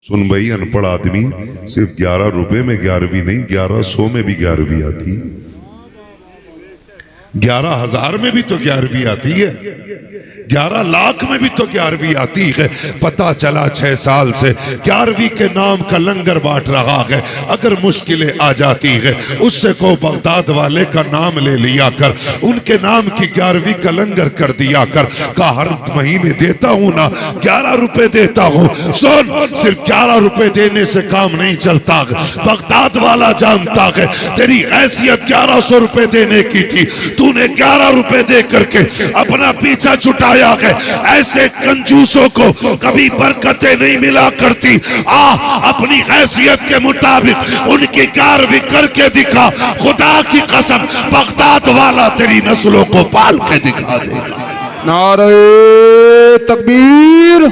सुन भाई, अनपढ़ आदमी सिर्फ 11 रुपए में 11वीं नहीं, 1100 में भी 11वीं आती है, 11,000 में भी तो 11वीं आती है, 11 लाख में भी तो 11वीं आती है। पता चला 6 साल से 11वीं के नाम का लंगर बांट रहा है। अगर मुश्किलें आ जाती है उससे को बगदाद वाले का नाम ले लिया कर, उनके नाम की 11वीं का लंगर कर दिया कर। का हर महीने देता हूं ना, 11 रुपए देता हूं। सुन, सिर्फ 11 रुपए देने से काम नहीं चलता है। बगदाद वाला जानता है तेरी हैसियत 1100 रुपए देने की थी, तूने 11 रुपए दे करके अपना पीछा छुटाया है। ऐसे कंजूसों को कभी बरकतें नहीं मिला करती। अपनी हैसियत के मुताबिक उनकी 11वीं करके दिखा। खुदा की कसम, बगदाद वाला तेरी नस्लों को पाल के दिखा देगा। नारे तकबीर,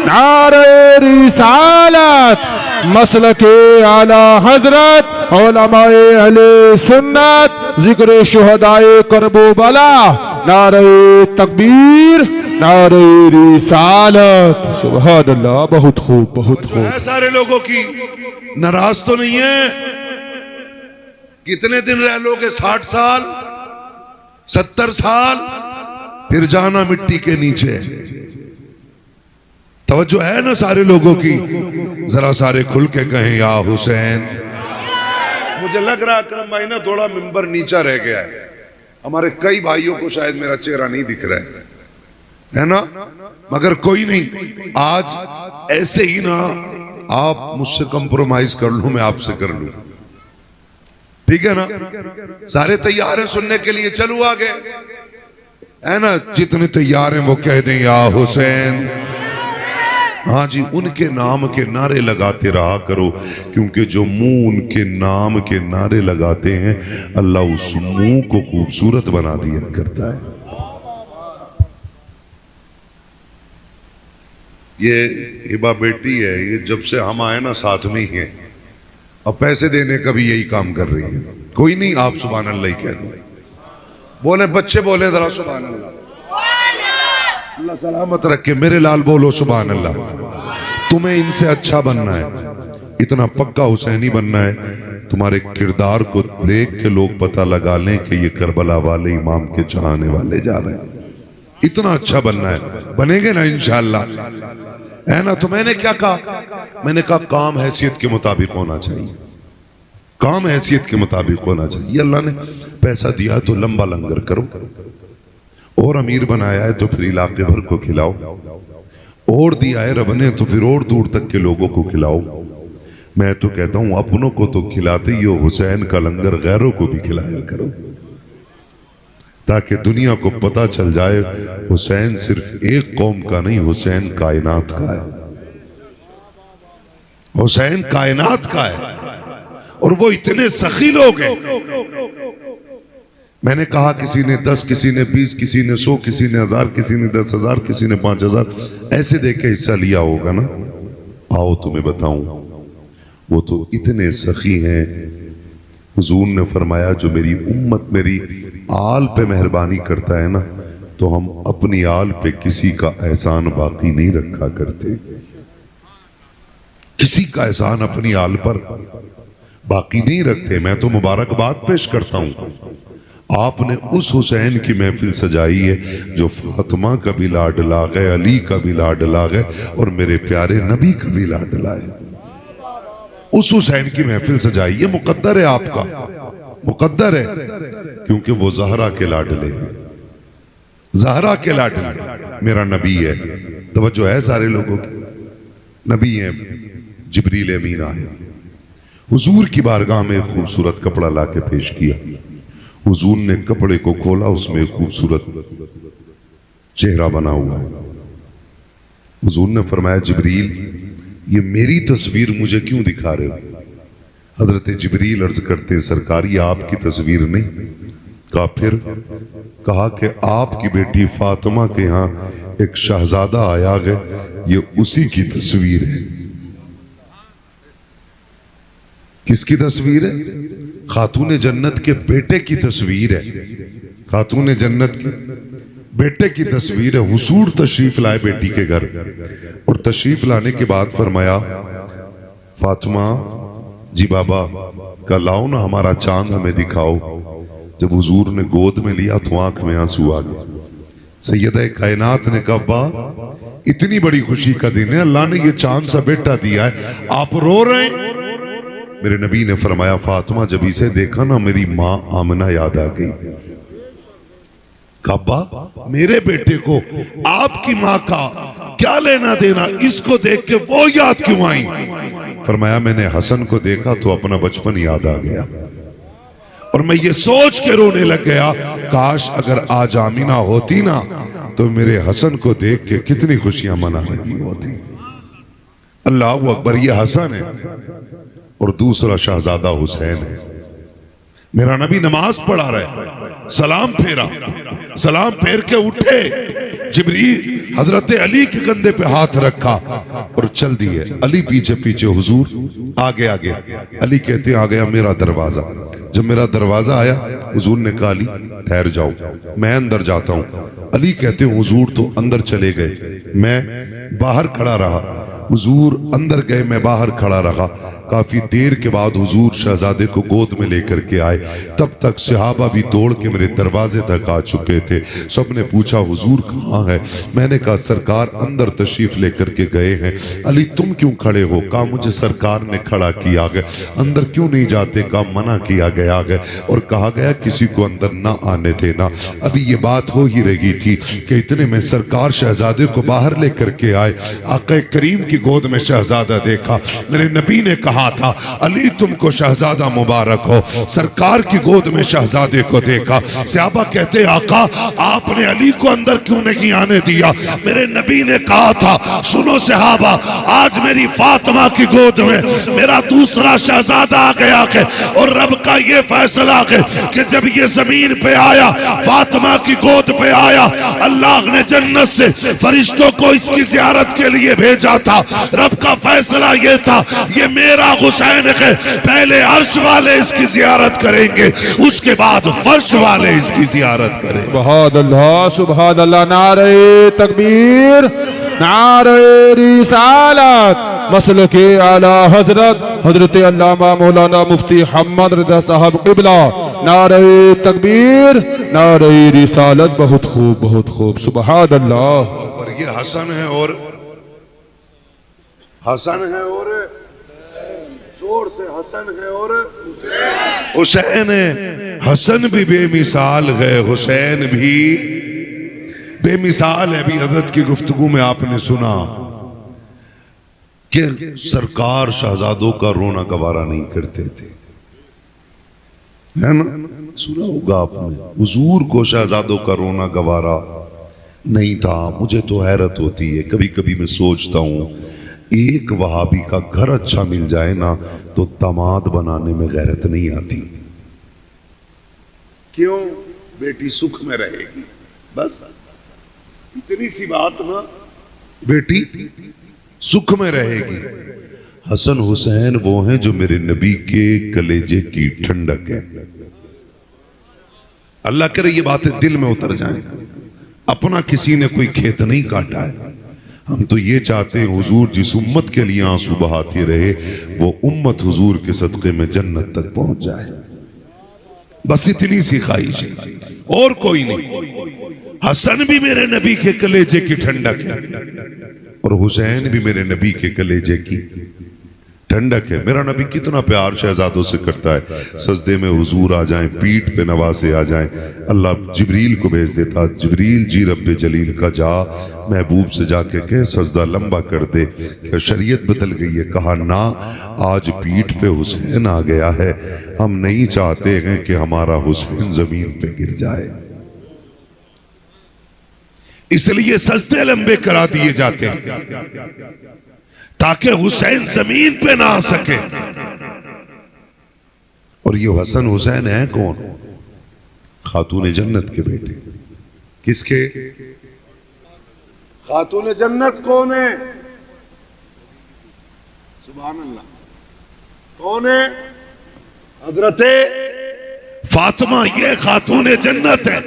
नारे रिसालत, मसलके आला हजरत उलमाए अहले सुन्नत, जिक्र शुहदाए करबला। नारे तकबीर, नारे रिसालत। सुभान अल्लाह, बहुत खूब, बहुत खूब। सारे लोगों की नाराज तो नहीं है? कितने दिन रह लोगे? 60 साल, 70 साल, फिर जाना मिट्टी के नीचे। तवज्जो है ना सारे लोगों की? जरा सारे खुल के कहें या हुसैन। मुझे लग रहा अकरम भाई ना थोड़ा मिंबर नीचा रह गया है। हमारे कई भाइयों को शायद मेरा चेहरा नहीं दिख रहा है ना? मगर कोई नहीं, आज ऐसे ही ना आप मुझसे कंप्रोमाइज कर लो, मैं आपसे कर लूं, ठीक है ना? सारे तैयार हैं सुनने के लिए? चलो आगे, है ना? जितने तैयार हैं वो कह दें या हुसैन। हाँ जी, उनके नाम के नारे लगाते रहा करो, क्योंकि जो मुंह उनके नाम के नारे लगाते हैं अल्लाह उस मुंह को खूबसूरत बना दिया करता है। ये हिबा बेटी है, ये जब से हम आए ना साथ में ही है, अब पैसे देने का भी यही काम कर रही है। कोई नहीं, आप सुभान अल्लाह ही कह दो। बोले बच्चे, बोले जरा सुभान अल्लाह। अल्लाह सलामत रखे। मेरे लाल बोलो सुभान अल्लाह। तुम्हें इनसे अच्छा बनना है, इतना पक्का हुसैनी बनना है, तुम्हारे किरदार को देख के लोग पता लगा लें कि ये करबला वाले इमाम के चाहने वाले जा रहे हैं। इतना अच्छा बनना है, बनेंगे ना इंशाअल्लाह, है ना? तो मैंने क्या कहा? मैंने कहा काम हैसियत के मुताबिक होना चाहिए, काम हैसियत के मुताबिक होना चाहिए। अल्लाह ने पैसा दिया तो लंबा लंगर करो, और अमीर बनाया है तो फिर इलाके भर को खिलाओ, और दिया है रब ने तो फिर और दूर तक के लोगों को खिलाओ। मैं तो कहता हूं अपनों को तो खिलाते ही हो, हुसैन का लंगर गैरों को भी खिलाया करो, ताकि दुनिया को पता चल जाए हुसैन सिर्फ एक कौम का नहीं, हुसैन कायनात का है। हुसैन कायनात का है, और वो इतने सखी लोग हैं। मैंने कहा किसी ने 10, किसी ने 20, किसी ने 100, किसी ने 1000, किसी ने 10,000, किसी ने 5,000 ऐसे देख के हिस्सा लिया होगा ना। आओ तुम्हें बताऊं, वो तो इतने सखी हैं। हुजूर ने फरमाया जो मेरी उम्मत मेरी आल पे मेहरबानी करता है ना, तो हम अपनी आल पे किसी का एहसान बाकी नहीं रखा करते। किसी का एहसान अपनी आल पर बाकी नहीं रखते। मैं तो मुबारकबाद पेश करता हूं, आपने उस हुसैन की महफिल सजाई है जो फातिमा का भी लाडला है, अली का भी लाडला है, और मेरे प्यारे नबी का भी लाडला है। उस हुसैन की महफिल सजाई, ये मुकद्दर है आपका, मुकद्दर है, क्योंकि वो ज़हरा के लाडले हैं, ज़हरा के लाडले मेरा नबी है। तवज्जो है सारे लोगों की? नबी है, जिब्रील अमीन आए, हुजूर की बारगाह में खूबसूरत कपड़ा लाके पेश किया। हुजूर ने कपड़े को खोला, उसमें खूबसूरत चेहरा बना हुआ है। हुजूर ने फरमाया जिब्रील, ये मेरी तस्वीर मुझे क्यों दिखा रहे हो? हजरत जिब्रील अर्ज करते हैं सरकार ये आपकी तस्वीर नहीं। कहा फिर? कहा कि आपकी बेटी फातिमा के यहाँ एक शहजादा आया है, ये उसी की तस्वीर है। किसकी तस्वीर है? खातून जन्नत के बेटे की तस्वीर है। खातून जन्नत के बेटे की तस्वीर है। हुजूर तशरीफ लाए बेटी के घर और तशरीफ लाने के बाद फरमाया, फातिमा जी बाबा कल लाओ ना हमारा चांद हमें दिखाओ। जब हुजूर ने गोद में लिया तो आंख में आंसू आ गए। सैयदा कायनात ने कहा, अब्बा इतनी बड़ी खुशी का दिन है, अल्लाह ने ये चांद सा बेटा दिया है, आप रो रहे हैं। मेरे नबी ने फरमाया, फातिमा जब इसे देखा ना मेरी माँ आमना याद आ गई। अब्बा मेरे बेटे को आपकी माँ का क्या लेना देना, इसको देख के वो याद क्यों आई? फरमाया मैंने हसन को देखा तो अपना बचपन याद आ गया और मैं ये सोच के रोने लग गया, काश अगर आज आमीना होती ना तो मेरे हसन को देख के कितनी खुशियां मना रही होती। अल्लाह अकबर, ये हसन है और दूसरा शहजादा हुसैन है। मेरा नबी नमाज पढ़ा रहे, सलाम फेरा, सलाम फेर के उठे, जिब्रील हजरत अली के कंधे पे हाथ रखा और चल दिए। अली पीछे पीछे, हुजूर आगे आगे। अली कहते आ गया मेरा दरवाजा। जब मेरा दरवाजा आया हुजूर ने कहा, अली ठहर जाओ मैं अंदर जाता हूं। अली कहते हुजूर तो अंदर चले गए, मैं बाहर खड़ा रहा। हुजूर अंदर गए, मैं बाहर खड़ा रहा। काफी देर के बाद हुजूर शहजादे को गोद में लेकर के आए। तब तक सहाबा भी दौड़ के मेरे दरवाजे तक आ चुके थे। सबने पूछा हुजूर कहाँ है? मैंने कहा सरकार अंदर तशरीफ लेकर के गए हैं। अली तुम क्यों खड़े हो? कहा मुझे सरकार ने खड़ा किया गया। अंदर क्यों नहीं जाते? कहा मना किया गया है और कहा गया किसी को अंदर ना आने देना। अभी ये बात हो ही रही थी कि इतने में सरकार शहजादे को बाहर लेकर के आए। आका करीम की गोद में शहजादा देखा। मेरे नबी ने कहा था, अली तुमको शहजादा मुबारक हो। सरकार की गोद में शहजादे को देखा। सहाबा कहते आका आपने अली को अंदर क्यों नहीं आने दिया? मेरे नबी ने कहा था, सुनो सहाबा, आज मेरी फातिमा की गोद में मेरा दूसरा शहजादा आ गया है और रब का ये फैसला है कि जब ये जमीन पे आया, फातिमा की गोद पे आया, अल्लाह ने जन्नत से फरिश्तों को इसकी जियारत के लिए भेजा था। रब का फैसला ये था, ये मेरा हुसैन है, पहले अर्श वाले इसकी जियारत करेंगे, उसके बाद फर्श वाले इसकी जियारत करेंगे। सुभान अल्लाह, सुभान अल्लाह। नारे तकबीर, नारे रिसालत, मसलके आला हजरत हजरत अल्लामा मौलाना मुफ्ती मोहम्मद रज़ा साहब क़िबला। नारे तकबीर, नारे रिसालत। बहुत खूब, बहुत खूब, सुभान अल्लाह। और ये हसन है और हसन है और जोर से हसन है और हुसैन है। हसन भी बेमिसाल है, हुसैन भी बेमिसाल है। अभी हजरत की गुफ्तगू में आपने सुना कि सरकार शहजादों का रोना गवारा नहीं करते थे, है ना? सुना होगा आपने, हुजूर को शहजादों का रोना गवारा नहीं था। मुझे तो हैरत होती है, कभी कभी मैं सोचता हूं एक वहाबी का घर अच्छा मिल जाए ना तो दामाद बनाने में गैरत नहीं आती। क्यों? बेटी सुख में रहेगी, बस इतनी सी बात ना, बेटी सुख में रहेगी। हसन हुसैन वो हैं जो मेरे नबी के कलेजे की ठंडक है। अल्लाह करे ये बातें दिल में उतर जाएं। अपना किसी ने कोई खेत नहीं काटा है। हम तो ये चाहते हैं हुजूर जिस उम्मत के लिए आंसू बहाती रहे, वो उम्मत हुजूर के सदक़े में जन्नत तक पहुंच जाए। बस इतनी सी ख्वाहिश है और कोई नहीं। हसन भी मेरे नबी के कलेजे की ठंडक है और हुसैन भी मेरे नबी के कलेजे की ठंडक है। मेरा नबी कितना प्यार शहजादों से करता है। सजदे में हुजूर आ जाएं, पीठ पे नवासे आ जाएं, अल्लाह जिब्रील को भेज देता, जिब्रील जी रब्बे जलील का जा महबूब से जाके कह सजदा लंबा कर दे। क्या शरीयत बदल गई है? कहा ना, आज पीठ पे हुसैन आ गया है, हम नहीं चाहते हैं कि हमारा हुसैन जमीन पे गिर जाए, इसलिए सजदे लंबे करा दिए जाते हैं ताकि हुसैन जमीन पे ना आ सके। और ये हसन हुसैन है कौन? खातून जन्नत के बेटे। किसके? खातून जन्नत कौन है? सुभान अल्लाह। कौन है? हजरते फातिमा। ये खातून जन्नत है।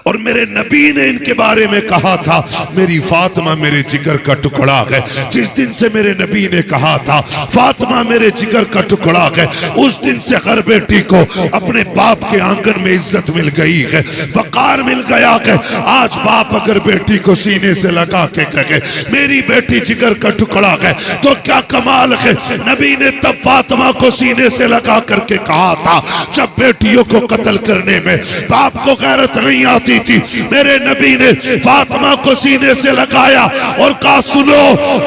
और मेरे नबी ने इनके बारे में कहा था मेरी फातिमा मेरे जिगर का टुकड़ा है। जिस दिन से मेरे नबी ने कहा था फातिमा मेरे जिगर का टुकड़ा है, उस दिन से हर बेटी को अपने बाप के आंगन में इज्जत मिल गई है, वकार मिल गया है। आज बाप अगर बेटी को सीने से लगा के कहे मेरी बेटी जिगर का टुकड़ा है तो क्या कमाल है। नबी ने तब फातिमा को सीने से लगा करके कहा था जब बेटियों को कत्ल करने में बाप को गैरत नहीं आती थी। मेरे नबी ने फातिमा को सीने से लगाया और कहा सुनो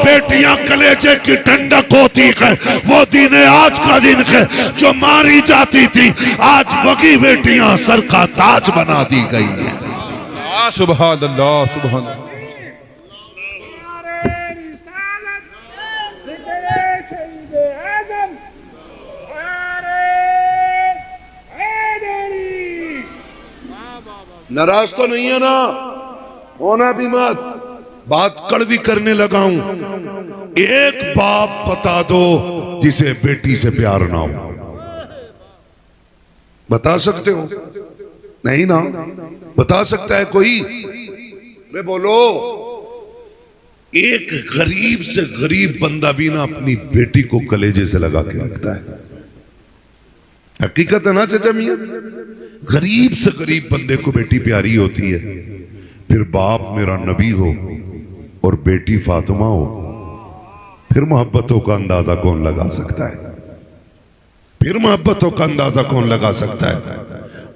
बेटियां कलेजे की ठंडक होती है, वो दिन आज का दिन है जो मारी जाती थी, आज वही बेटियां सर का ताज बना दी गई है। सुभान अल्लाह सुभान अल्लाह। नाराज तो नहीं है ना, होना भी मत। बात कड़वी करने लगा हूं। एक बाप बता दो जिसे बेटी से प्यार ना हो, बता सकते हो? नहीं ना, बता सकता है कोई? अरे बोलो। एक गरीब से गरीब बंदा भी ना अपनी बेटी को कलेजे से लगा के रखता है। हकीकत है ना चाचा मियां? गरीब से गरीब बंदे को बेटी प्यारी होती है। फिर बाप मेरा नबी हो और बेटी फातिमा हो, फिर मोहब्बतों का अंदाजा कौन लगा सकता है? फिर मोहब्बतों का अंदाजा कौन लगा सकता है?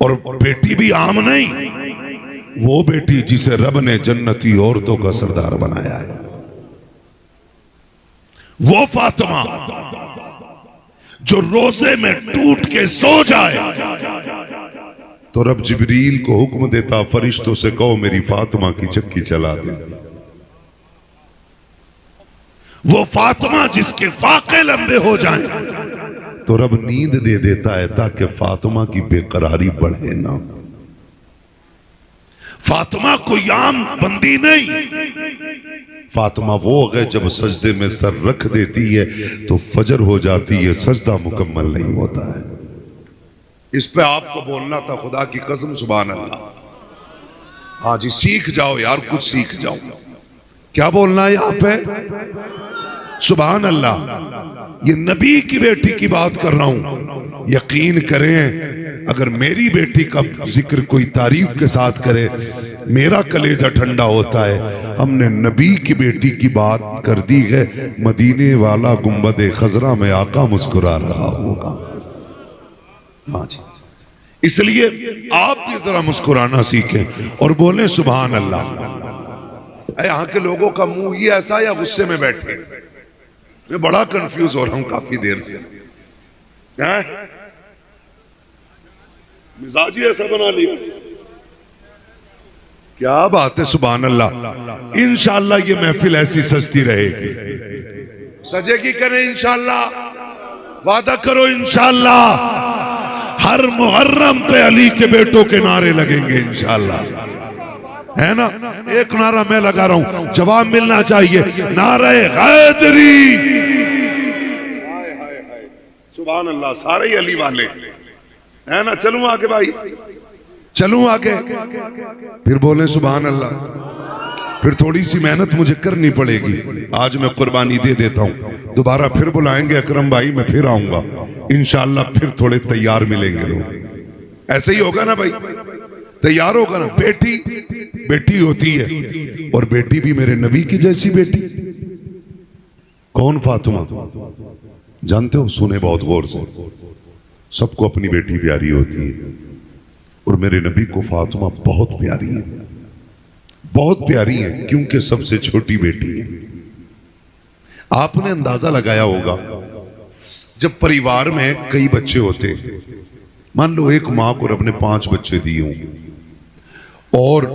और बेटी भी आम नहीं, वो बेटी जिसे रब ने जन्नती औरतों का सरदार बनाया है, वो फातिमा जो रोजे में टूट के सो जाए तो रब जिब्रील को हुक्म देता फरिश्तों से कहो मेरी फातिमा की चक्की चला दे। वो फातिमा जिसके फाके लंबे हो जाएं तो रब नींद दे देता है ताकि फातिमा की बेकरारी बढ़े ना। फातिमा कोई आम बंदी नहीं, फातिमा वो है जब सजदे में सर रख देती है तो फजर हो जाती है, सजदा मुकम्मल नहीं होता है। इस पे आपको बोलना था, खुदा की कसम सुभान अल्लाह। हाँ जी, सीख जाओ यार, कुछ सीख जाओ। क्या बोलना है यहाँ पे? सुभान अल्लाह। ये नबी की बेटी की बात कर रहा हूं। यकीन करें अगर मेरी बेटी का जिक्र कोई तारीफ के साथ करे मेरा कलेजा ठंडा होता है। हमने नबी की बेटी की बात कर दी है। मदीने वाला गुंबद खजरा में आका मुस्कुरा रहा होगा। हाँ जी, इसलिए आप भी जरा मुस्कुराना सीखें और बोले सुभान अल्लाह। यहाँ के लोगों का मुंह ही ऐसा या गुस्से में बैठे? मैं बड़ा कंफ्यूज हो रहा हूं काफी देर से। मिजाज ही ऐसा बना लिया। क्या बात है, सुभान अल्लाह। इंशाअल्लाह ये महफिल ऐसी सजती रहेगी। सजेगी करें इंशाअल्लाह, वादा करो इंशाअल्लाह। हर मुहर्रम पे अली के बेटों के नारे लगेंगे इंशाअल्लाह, है ना? एक नारा मैं लगा रहा हूं, जवाब मिलना चाहिए। नारे हैदरी। हाय हाय हाय, सुभान अल्लाह। सारे ही अली वाले है ना? चलूं आगे भाई, चलूं आगे। फिर बोले सुभान अल्लाह। फिर थोड़ी सी मेहनत मुझे करनी पड़ेगी। आज मैं कुर्बानी दे देता हूं, दोबारा फिर बुलाएंगे अकरम भाई, मैं फिर आऊंगा इंशाअल्लाह। फिर थोड़े तैयार मिलेंगे लोग। ऐसे ही होगा ना भाई? तैयार होगा ना? बेटी बेटी होती है, और बेटी भी मेरे नबी की जैसी बेटी। कौन? फातिमा। जानते हो? सुने बहुत गौर से। सबको अपनी बेटी प्यारी होती है, और मेरे नबी को फातिमा बहुत प्यारी है, बहुत प्यारी है, क्योंकि सबसे छोटी बेटी है। आपने अंदाजा लगाया होगा जब परिवार में कई बच्चे होते, मान लो एक मां को रब ने 5 बच्चे दिए हों और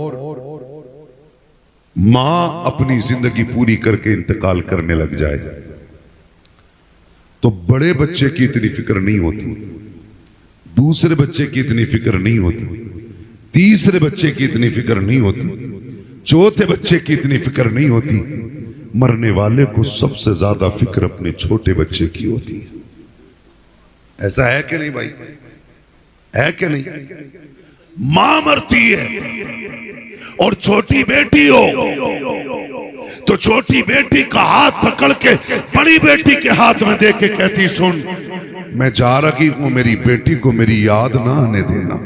मां अपनी जिंदगी पूरी करके इंतकाल करने लग जाए तो बड़े बच्चे की इतनी फिक्र नहीं होती, दूसरे बच्चे की इतनी फिक्र नहीं होती, तीसरे बच्चे की इतनी फिक्र नहीं होती, चौथे बच्चे की इतनी फिक्र नहीं होती। मरने वाले को सबसे ज्यादा फिक्र अपने छोटे बच्चे की होती है। ऐसा है कि नहीं भाई? है कि नहीं? मां मरती है और छोटी बेटी हो तो छोटी बेटी का हाथ पकड़ के बड़ी बेटी के हाथ में दे के कहती, सुन मैं जा रही हूं, मेरी बेटी को मेरी याद ना आने देना।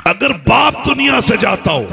अगर बाप दुनिया से जाता हो,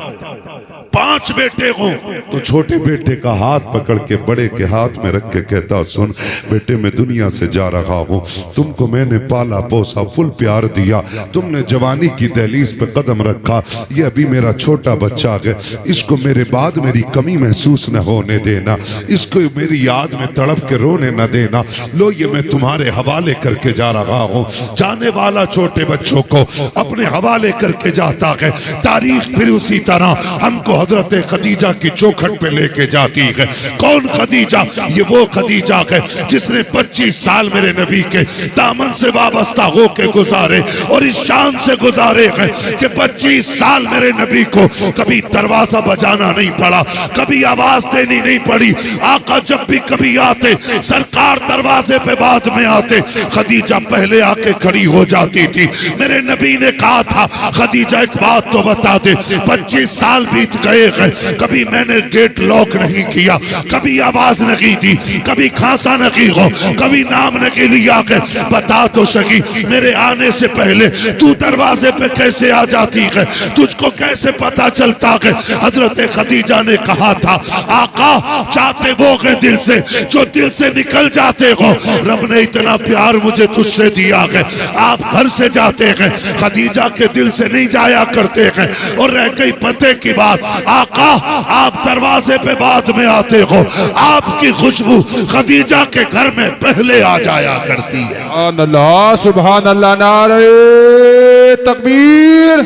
5 बेटे हो, तो छोटे बेटे का हाथ पकड़ के बड़े के हाथ में रख के कहता, सुन बेटे मैं दुनिया से जा रहा हूं, तुमको मैंने पाला पोसा, फुल प्यार दिया, तुमने जवानी की दहलीज पे कदम रखा, ये अभी मेरा छोटा बच्चा है, इसको मेरे बाद मेरी कमी महसूस न होने देना, इसको मेरी याद में तड़प के रोने न देना। लो ये मैं तुम्हारे हवाले करके जा रहा हूं। जाने वाला छोटे बच्चों को अपने हवाले करके जाता है। तारीख फिर उसी तरह हमको हजरत खदीजा की चौखट पे लेके जाती है। कौन खदीजा? ये वो खदीजा है जिसने 25 साल मेरे नबी के दामन से वाबस्ता होके गुजारे और इस शान से गुजारे हैं कि 25 साल मेरे नबी को कभी दरवाजा बजाना नहीं पड़ा, कभी आवाज देनी नहीं पड़ी। आका जब भी कभी आते सरकार दरवाजे पे बाद में आते, खदीजा पहले आके खड़ी हो जाती थी। मेरे नबी ने कहा था, खदीजा एक बात तो बता दे, 25 साल बीत गए हैं, कभी मैंने गेट लॉक नहीं किया, कभी आवाज नहीं दी, कभी खांसा नहीं हो, कभी नाम नहीं लिया के बता तो सकी मेरे आने से पहले तू दरवाजे पे कैसे आ जाती है, तुझको कैसे पता चलता है? हजरत खदीजा ने कहा था, आका चाहते वो है दिल से जो दिल से निकल जाते हो। रब ने इतना प्यार मुझे तुझसे दिया है, आप घर से जाते हैं, खदीजा के दिल से नहीं जाया करते हैं। और रह गई पते की बात, आका आप दरवाजे पे बाद में आते हो, आपकी खुशबू खदीजा के घर में पहले आ जाया करती है। अल्लाह सुभान अल्लाह, नारे तकबीर,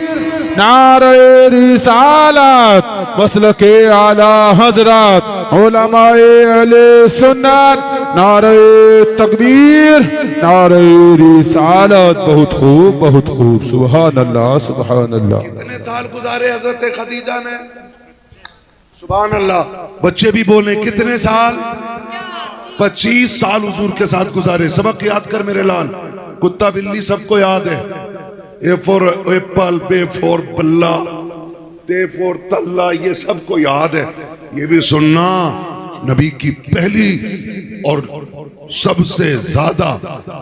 नारे रिसालत, मसलके आला हजरत, उलमाए अहले सुन्नत, नारे तकबीर, नारे रिसालत। बहुत खूब, बहुत खूब, सुभान अल्लाह, सुभान अल्लाह। कितने साल गुजारे हजरत खदीजा ने? सुभान अल्लाह। बच्चे भी बोले कितने साल? 25 साल हुजूर के साथ गुजारे। सबक याद कर मेरे लाल, कुत्ता बिल्ली सबको याद है। ए फॉर एप्पल, बे फॉर बल्ला, ते फॉर तल्ला, ये सबको याद है। ये भी सुनना, नबी की पहली और सबसे ज्यादा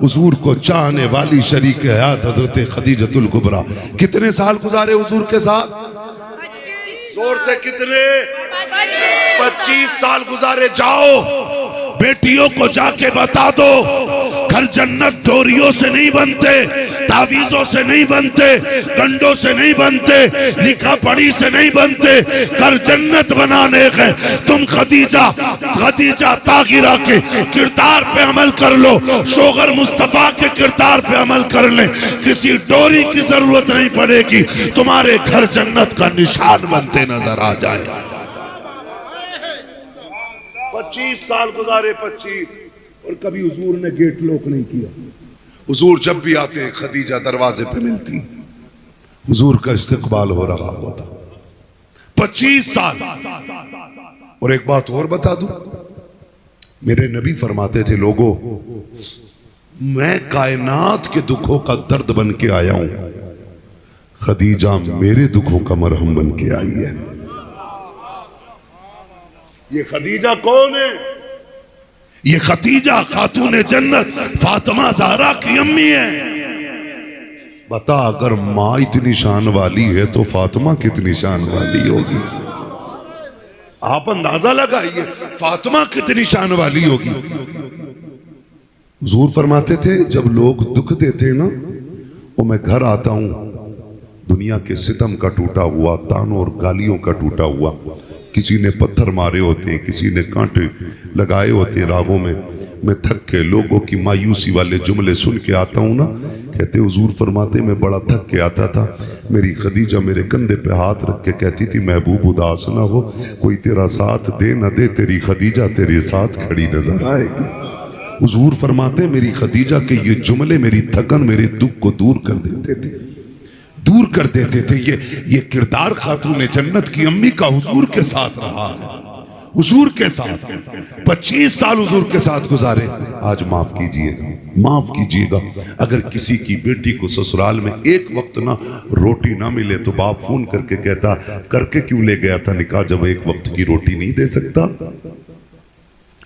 हुजूर को चाहने वाली शरीक हयात हजरत खदीजतुल कुबरा। कितने साल गुजारे हुजूर के साथ? जोर से कितने? 25 साल गुजारे। जाओ बेटियों को जाके बता दो, घर जन्नत डोरियों से नहीं बनते, तावीजों से नहीं बनते, गंडों से नहीं बनते, लिखा पढ़ी से नहीं बनते। घर जन्नत बनाने हैं। तुम खदीजा ताहिरा के किरदार पे अमल कर लो, शोगर मुस्तफा के किरदार पे अमल कर ले, किसी डोरी की जरूरत नहीं पड़ेगी, तुम्हारे घर जन्नत का निशान बनते नजर आ जाए। 25 साल गुजारे, 25, और कभी हुजूर ने गेट लॉक नहीं किया। हुजूर जब भी आते खदीजा दरवाजे पे मिलती, हुजूर का इस्तकबाल हो रहा होता। 25 साल। और एक बात और बता दूं, मेरे नबी फरमाते थे, लोगों मैं कायनात के दुखों का दर्द बन के आया हूं, खदीजा मेरे दुखों का मरहम बन के आई है। ये खदीजा कौन है? ये खदीजा खातून जन्नत फातिमा ज़हरा की अम्मी है। बता, अगर माँ इतनी शान वाली है तो फातिमा कितनी शान वाली होगी? आप अंदाजा लगाइए फातिमा कितनी शान वाली होगी। हुजूर फरमाते थे, जब लोग दुख देते ना, वो मैं घर आता हूं, दुनिया के सितम का टूटा हुआ, तानों और गालियों का टूटा हुआ, किसी ने पत्थर मारे होते हैं, किसी ने कांटे लगाए होते हैं राहों में, मैं थक के लोगों की मायूसी वाले जुमले सुन के आता हूँ ना, कहते हुजूर फरमाते मैं बड़ा थक के आता था, मेरी खदीजा मेरे कंधे पे हाथ रख के कहती थी, महबूब उदास ना हो, कोई तेरा साथ दे न दे, तेरी खदीजा तेरे साथ खड़ी नजर आएगी। हुजूर फरमाते मेरी खदीजा के ये जुमले मेरी थकन, मेरे दुख को दूर कर देते थे, दूर कर देते थे। ये किरदार खातून जन्नत की अम्मी का हुजूर के साथ रहा है। हुजूर के साथ 25 साल हुजूर के साथ गुजारे। आज माफ कीजिएगा, माफ कीजिएगा। अगर किसी की बेटी को ससुराल में एक वक्त ना रोटी ना मिले तो बाप फोन करके कहता करके क्यों ले गया था निकाह जब एक वक्त की रोटी नहीं दे सकता।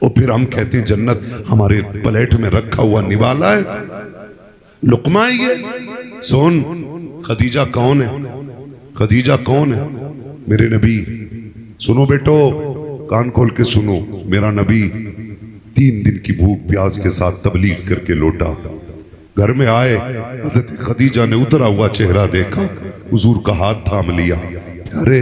और फिर हम कहते हैं जन्नत हमारे प्लेट में रखा हुआ निवाला है, लुकमा ही है। सुन, खदीजा कौन है? खदीजा कौन है? मेरे नबी। सुनो बेटो, कान खोल के सुनो। मेरा नबी 3 दिन की भूख प्यास के साथ तबलीग करके लौटा। घर में आए, हज़रत खदीजा ने उतरा हुआ चेहरा देखा, हुजूर का हाथ थाम लिया। अरे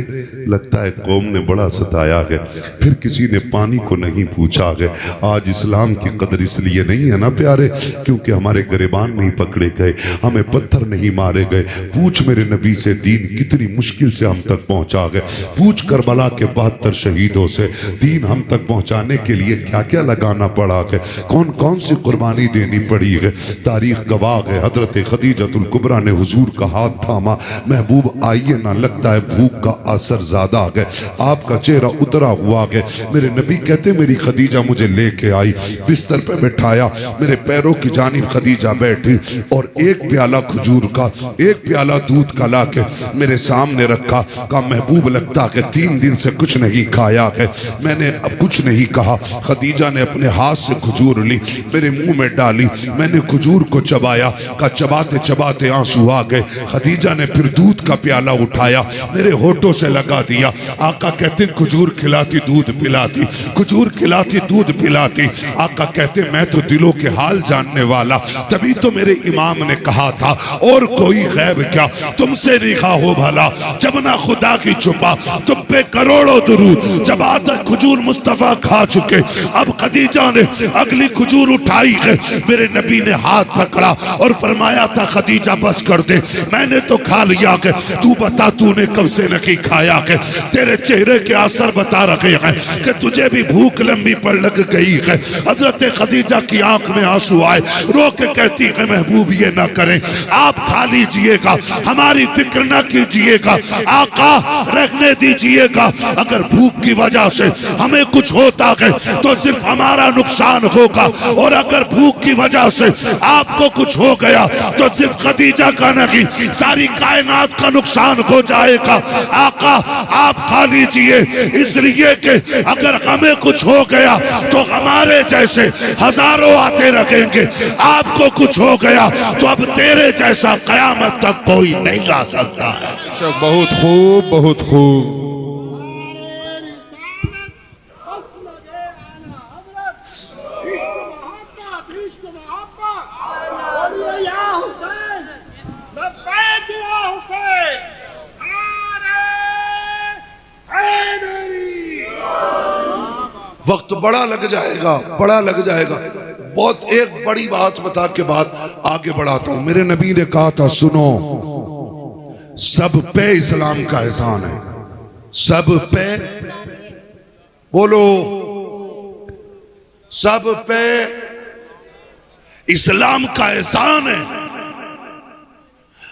लगता है कौम ने बड़ा सताया है। फिर किसी ने पानी को नहीं पूछा है। आज इस्लाम की कदर इसलिए नहीं है ना प्यारे, क्योंकि हमारे गिरबान नहीं पकड़े गए, हमें पत्थर नहीं मारे गए। पूछ मेरे नबी से दीन कितनी मुश्किल से हम तक पहुंचा गए। पूछ करबला के 72 शहीदों से दीन हम तक पहुंचाने के लिए क्या क्या लगाना पड़ा है, कौन कौन सी कुर्बानी देनी पड़ी है। तारीख गवाह है, हजरत खदीजतुल कुबरा ने हुजूर का हाथ थामा। महबूब आइए ना, लगता है भूख का असर ज्यादा आ गया, आपका चेहरा उतरा हुआ गया। मेरे नबी कहते मेरी खदीजा मुझे लेके आई, बिस्तर पे बैठाया, मेरे पैरों की जानिब खदीजा बैठी और एक प्याला खजूर का, एक प्याला दूध का लाके मेरे सामने रखा। का महबूब लगता है 3 दिन से कुछ नहीं खाया है। मैंने अब कुछ नहीं कहा। खदीजा ने अपने हाथ से खजूर ली, मेरे मुंह में डाली, मैंने खजूर को चबाया। का चबाते चबाते आंसू आ गए। खदीजा ने फिर दूध का प्याला उठाया, मेरे होठों से लगा दिया। आका कहते खजूर खिलाती दूध पिलाती, खजूर खिलाती दूध पिलाती। आका कहते मैं तो दिलों के हाल जानने वाला, तभी तो मेरे इमाम ने कहा था और कोई गैब क्या तुमसे लिखा हो भला, जब ना खुदा की छुपा तुम पे करोड़ों दुरूद। जब आता खजूर मुस्तफा खा चुके, अब खदीजा ने अगली खजूर उठाई है। मेरे नबी ने हाथ पकड़ा और फरमाया था खदीजा बस कर दे, मैंने तो खा लिया है, तू बता तूने कब से नहीं खाया है। तेरे चेहरे के असर बता रखे हैं कि तुझे भी भूख लंबी पड़ लग गई है। हजरत खदीजा की आंख में आंसू आए, रो के कहती है महबूब ये ना करें, आप खा लीजिएगा, हमारी फिक्र ना कीजिएगा, आका रखने दीजिएगा। अगर भूख की वजह से हमें कुछ होता है तो सिर्फ हमारा नुकसान होगा, और अगर भूख की वजह से आपको कुछ हो गया तो सिर्फ खदीजा का नहीं सारी कायनात का नुकसान हो जाएगा। आका आप खा लीजिए, इसलिए कि अगर हमें कुछ हो गया तो हमारे जैसे हजारों आते रखेंगे। आपको कुछ हो गया तो अब तेरे जैसा कयामत तक कोई नहीं आ सकता है। बहुत खूब, बहुत खूब। वक्त बड़ा लग जाएगा, बड़ा लग जाएगा। बहुत एक बड़ी बात बता के बाद आगे बढ़ाता हूं। मेरे नबी ने कहा था सुनो, सब पे इस्लाम का एहसान है, सब पे बोलो, सब पे इस्लाम का एहसान है।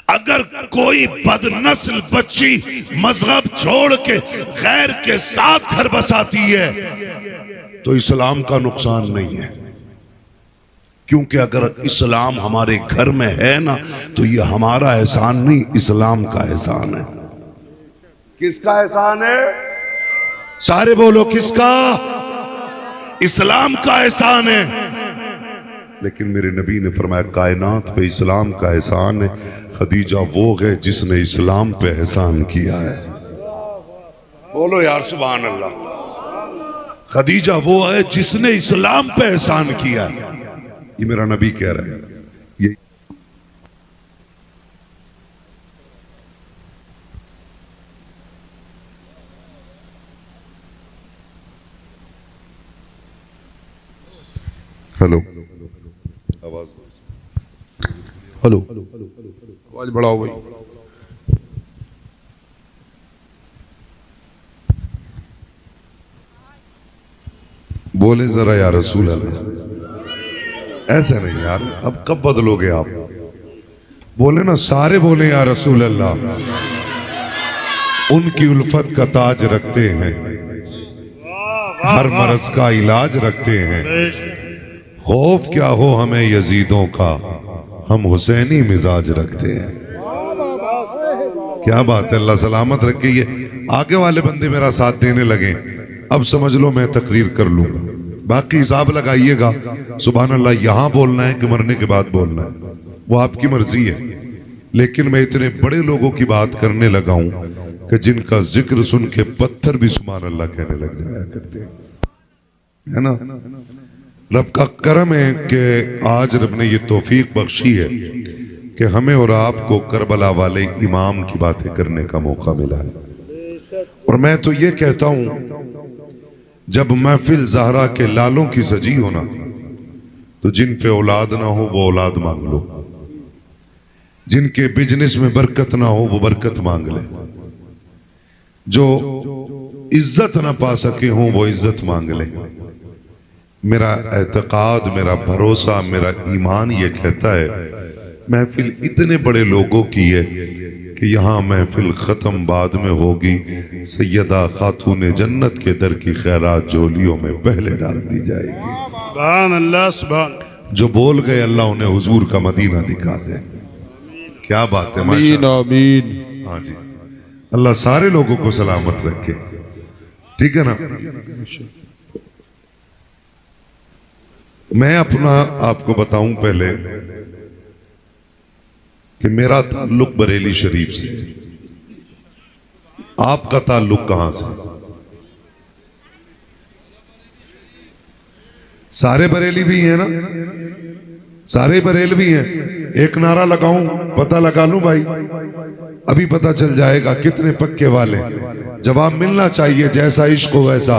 अगर कोई बदनस्ल बच्ची मजहब छोड़ के गैर के साथ घर बसाती है तो इस्लाम का नुकसान नहीं है, क्योंकि अगर इस्लाम हमारे घर में है ना तो ये हमारा एहसान नहीं, इस्लाम का एहसान है। किसका एहसान है? सारे बोलो किसका? इस्लाम का एहसान है। लेकिन मेरे नबी ने फरमाया कायनात पे इस्लाम का एहसान है। खदीजा वो है जिसने इस्लाम पे एहसान किया है। बोलो यार सुभान अल्लाह। खदीजा वो है जिसने इस्लाम पे एहसान किया है। ये मेरा नबी कह रहा है। ये हेलो, आवाज हेलो, आवाज बढ़ाओ भाई। बोले जरा या रसूल अल्लाह। ऐसे नहीं यार, अब कब बदलोगे आप? बोले ना, सारे बोले या रसूल अल्लाह। उनकी उल्फत का ताज रखते हैं, हर मरज का इलाज रखते हैं, खौफ क्या हो हमें यजीदों का, हम हुसैनी मिजाज रखते हैं। क्या बात है, अल्लाह सलामत रखे। ये आगे वाले बंदे मेरा साथ देने लगे, अब समझ लो मैं तकरीर कर लूंगा, बाकी हिसाब लगाइएगा। सुभान अल्लाह, यहां बोलना है कि मरने के बाद बोलना है, वो आपकी मर्जी है। लेकिन मैं इतने बड़े लोगों की बात करने लगा हूं कि जिनका जिक्र सुन के पत्थर भी सुभान अल्लाह कहने लग जाया करते हैं, है ना। रब का करम है कि आज रब ने ये तौफीक बख्शी है कि हमें और आपको करबला वाले इमाम की बातें करने का मौका मिला है। और मैं तो ये कहता हूं, जब महफिल ज़हरा के लालों की सजी होना, तो जिन पे औलाद ना हो वो औलाद मांग लो, जिनके बिजनेस में बरकत ना हो वो बरकत मांग ले, जो इज्जत ना पा सके हो वो इज्जत मांग ले। मेरा एतकाद, मेरा भरोसा, मेरा ईमान ये कहता है महफिल इतने बड़े लोगों की है कि यहाँ महफिल खत्म बाद में होगी, सैयदा खातून जन्नत के दर की खैरात झोलियों में पहले डाल दी जाएगी। सुभान अल्लाह, सुभान। जो बोल गए अल्लाह उन्हें हुजूर का मदीना दिखा दे। क्या बात है, आमीन माशाअल्लाह। आमीन। हाँ जी, अल्लाह सारे लोगों को सलामत रखे, ठीक है ना। मैं अपना आपको बताऊं पहले कि मेरा ताल्लुक बरेली शरीफ से है, आपका ताल्लुक कहां से? सारे बरेली भी हैं ना, सारे बरेलवी हैं। एक नारा लगाऊं, पता लगा लूं भाई, अभी पता चल जाएगा कितने पक्के वाले। जवाब मिलना चाहिए, जैसा इश्क हो वैसा।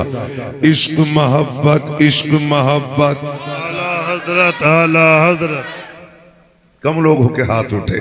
इश्क मोहब्बत, इश्क मोहब्बत। आला हजरत, आला हजरत। कम लोगों के हाथ उठे।